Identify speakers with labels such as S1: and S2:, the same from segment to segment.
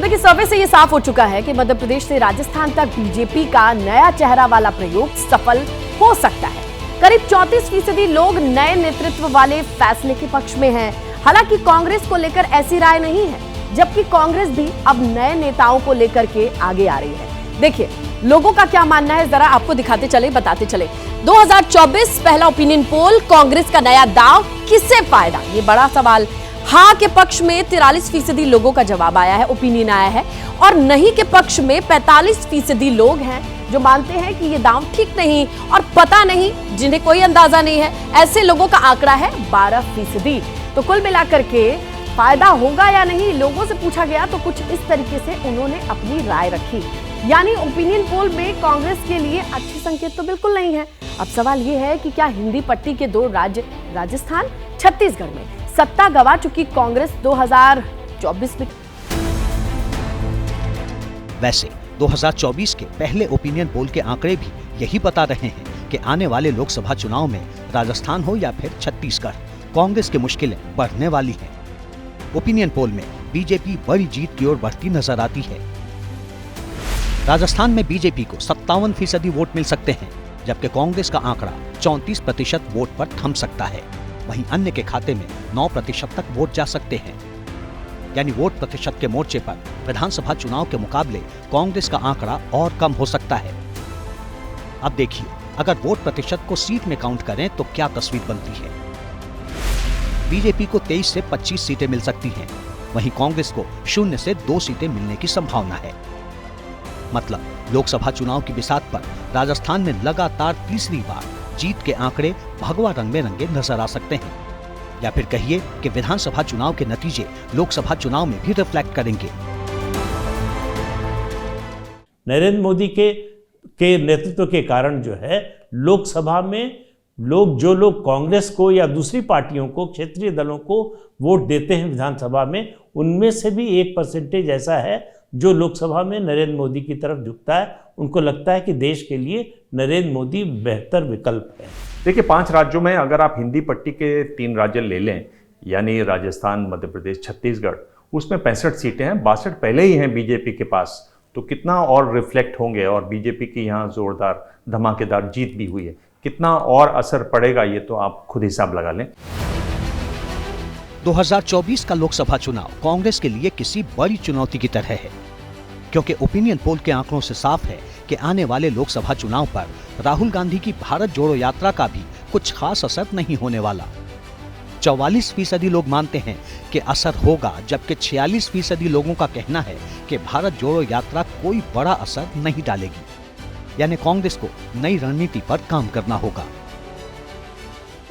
S1: तो देखिए, सर्वे से ये साफ हो चुका है कि मध्य प्रदेश से राजस्थान तक बीजेपी का नया चेहरा वाला प्रयोग सफल हो सकता है। करीब 34% लोग नए नेतृत्व वाले फैसले के पक्ष में हैं। हालांकि कांग्रेस को लेकर ऐसी राय नहीं है, जबकि कांग्रेस भी अब नए नेताओं को लेकर के आगे आ रही है। देखिए लोगों का क्या मानना है, जरा आपको दिखाते चले, बताते चले। 2024 पहला ओपिनियन पोल, कांग्रेस का नया दांव, किससे फायदा? ये बड़ा सवाल। हाँ के पक्ष में 43% लोगों का जवाब आया है, ओपिनियन आया है, और नहीं के पक्ष में 45% लोग हैं जो मानते हैं कि ये दांव ठीक नहीं और पता नहीं, जिन्हें कोई अंदाजा नहीं है। ऐसे लोगों का आंकड़ा है 12%। तो कुल मिलाकर के फायदा होगा या नहीं, लोगों से पूछा गया तो कुछ इस तरीके से उन्होंने अपनी राय रखी। यानी ओपिनियन पोल में कांग्रेस के लिए अच्छे संकेत तो बिल्कुल नहीं है। अब सवाल यह है कि क्या हिंदी पट्टी के दो राज्य राजस्थान, छत्तीसगढ़ में सत्ता गंवा चुकी कांग्रेस 2024 में।
S2: वैसे 2024 के पहले ओपिनियन पोल के आंकड़े भी यही बता रहे हैं कि आने वाले लोकसभा चुनाव में राजस्थान हो या फिर छत्तीसगढ़, कांग्रेस की मुश्किलें बढ़ने वाली हैं। ओपिनियन पोल में बीजेपी बड़ी जीत की ओर बढ़ती नजर आती है। राजस्थान में बीजेपी को 57% वोट मिल सकते हैं, जबकि कांग्रेस का आंकड़ा 34% वोट पर थम सकता है। वहीं अन्य के खाते में 9% तक वोट जा सकते हैं। यानी वोट प्रतिशत के मोर्चे पर विधानसभा चुनाव के मुकाबले कांग्रेस का आंकड़ा और कम हो सकता है। अब देखिए, अगर वोट प्रतिशत को सीट में काउंट करें तो क्या तस्वीर बनती है। बीजेपी को 23 से 25 सीटें मिल सकती हैं, वहीं कांग्रेस को 0 से 2 सीटें मिलने की संभावना है। मतलब लोकसभा चुनाव की बिसात पर राजस्थान में लगातार तीसरी बार जीत के आंकड़े भगवा रंग में रंगे नजर आ सकते हैं, या फिर कहिए कि विधानसभा चुनाव के नतीजे लोकसभा चुनाव में भी रिफ्लेक्ट करेंगे।
S3: नरेंद्र मोदी के नेतृत्व के कारण जो है लोकसभा में जो लोग कांग्रेस को या दूसरी पार्टियों को, क्षेत्रीय दलों को वोट देते हैं विधानसभा में, उनमें से भी 1% ऐसा है जो लोकसभा में नरेंद्र मोदी की तरफ झुकता है। उनको लगता है कि देश के लिए नरेंद्र मोदी बेहतर विकल्प है।
S4: देखिए, 5 राज्यों में अगर आप हिंदी पट्टी के 3 राज्य ले लें, यानी राजस्थान, मध्य प्रदेश, छत्तीसगढ़, उसमें 65 सीटें हैं, 62 पहले ही हैं बीजेपी के पास। तो कितना और रिफ्लेक्ट होंगे, और बीजेपी की यहाँ जोरदार धमाकेदार जीत भी हुई है, कितना और असर पड़ेगा ये तो आप खुद हिसाब लगा लें।
S2: 2024 का लोकसभा चुनाव कांग्रेस के लिए किसी बड़ी चुनौती की तरह है, क्योंकि ओपिनियन पोल के आंकड़ों से साफ है कि आने वाले लोकसभा चुनाव पर राहुल गांधी की भारत जोड़ो यात्रा का भी कुछ खास असर नहीं होने वाला। 44% लोग मानते हैं कि असर होगा, जबकि 46% लोगों का कहना है कि भारत जोड़ो यात्रा कोई बड़ा असर नहीं डालेगी। यानी कांग्रेस को नई रणनीति पर काम करना होगा।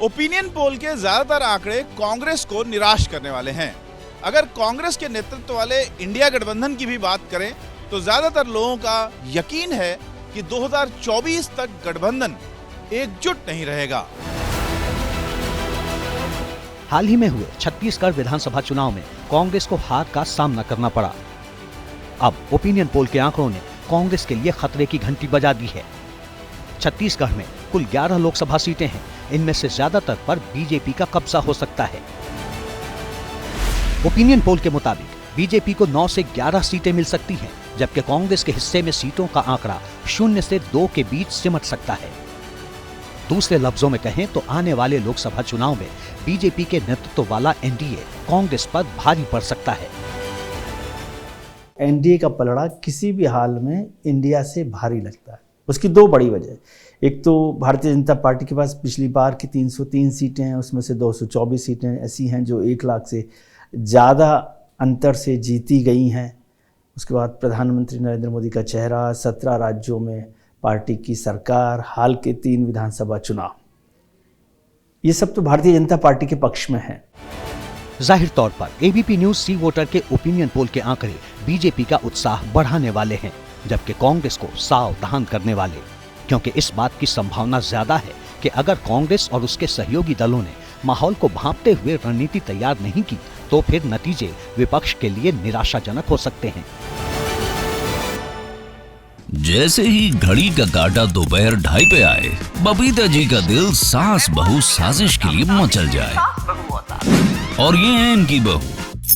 S5: ओपिनियन पोल के ज्यादातर आंकड़े कांग्रेस को निराश करने वाले हैं। अगर कांग्रेस के नेतृत्व वाले इंडिया गठबंधन की भी बात करें तो ज्यादातर लोगों का यकीन है कि 2024 तक गठबंधन एकजुट नहीं रहेगा।
S2: हाल ही में हुए छत्तीसगढ़ विधानसभा चुनाव में कांग्रेस को हार का सामना करना पड़ा। अब ओपिनियन पोल के आंकड़ों ने कांग्रेस के लिए खतरे की घंटी बजा दी है। छत्तीसगढ़ में कुल 11 लोकसभा सीटें हैं, इनमें से ज्यादातर पर बीजेपी का कब्जा हो सकता है। ओपिनियन पोल के मुताबिक बीजेपी को 9 से 11 सीटें मिल सकती हैं, जबकि कांग्रेस के हिस्से में सीटों का आंकड़ा 0 से 2 के बीच सिमट सकता है। दूसरे लफ्जों में कहें तो आने वाले लोकसभा चुनाव में बीजेपी के नेतृत्व वाला एनडीए कांग्रेस पर भारी पड़ सकता है।
S6: एनडीए का पलड़ा किसी भी हाल में इंडिया से भारी लगता है। उसकी 2 बड़ी वजह। एक तो भारतीय जनता पार्टी के पास पिछली बार की 303 सीटें हैं, उसमें से 224 सीटें ऐसी हैं जो 1 लाख से ज़्यादा अंतर से जीती गई हैं। उसके बाद प्रधानमंत्री नरेंद्र मोदी का चेहरा, 17 राज्यों में पार्टी की सरकार, हाल के 3 विधानसभा चुनाव, ये सब तो भारतीय जनता पार्टी के पक्ष में है।
S2: जाहिर तौर पर एबीपी न्यूज सी वोटर के ओपिनियन पोल के आंकड़े बीजेपी का उत्साह बढ़ाने वाले हैं, जबकि कांग्रेस को सावधान करने वाले, क्योंकि इस बात की संभावना ज्यादा है कि अगर कांग्रेस और उसके सहयोगी दलों ने माहौल को भांपते हुए रणनीति तैयार नहीं की तो फिर नतीजे विपक्ष के लिए निराशाजनक हो सकते हैं।
S7: जैसे ही घड़ी का काटा दोपहर 2:30 पे आए, बबीता जी का दिल सास बहू साजिश के लिए मचल जाए। और ये है इनकी बहू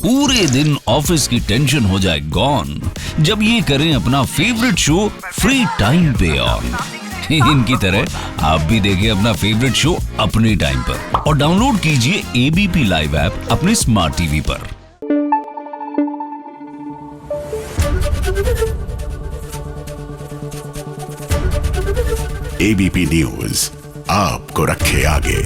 S7: पूरे दिन ऑफिस की टेंशन हो जाए गॉन जब ये करें अपना फेवरेट शो फ्री टाइम पे ऑन। इनकी तरह आप भी देखें अपना फेवरेट शो अपने टाइम पर और डाउनलोड कीजिए एबीपी लाइव ऐप अपने स्मार्ट टीवी पर।
S8: एबीपी न्यूज आपको रखे आगे।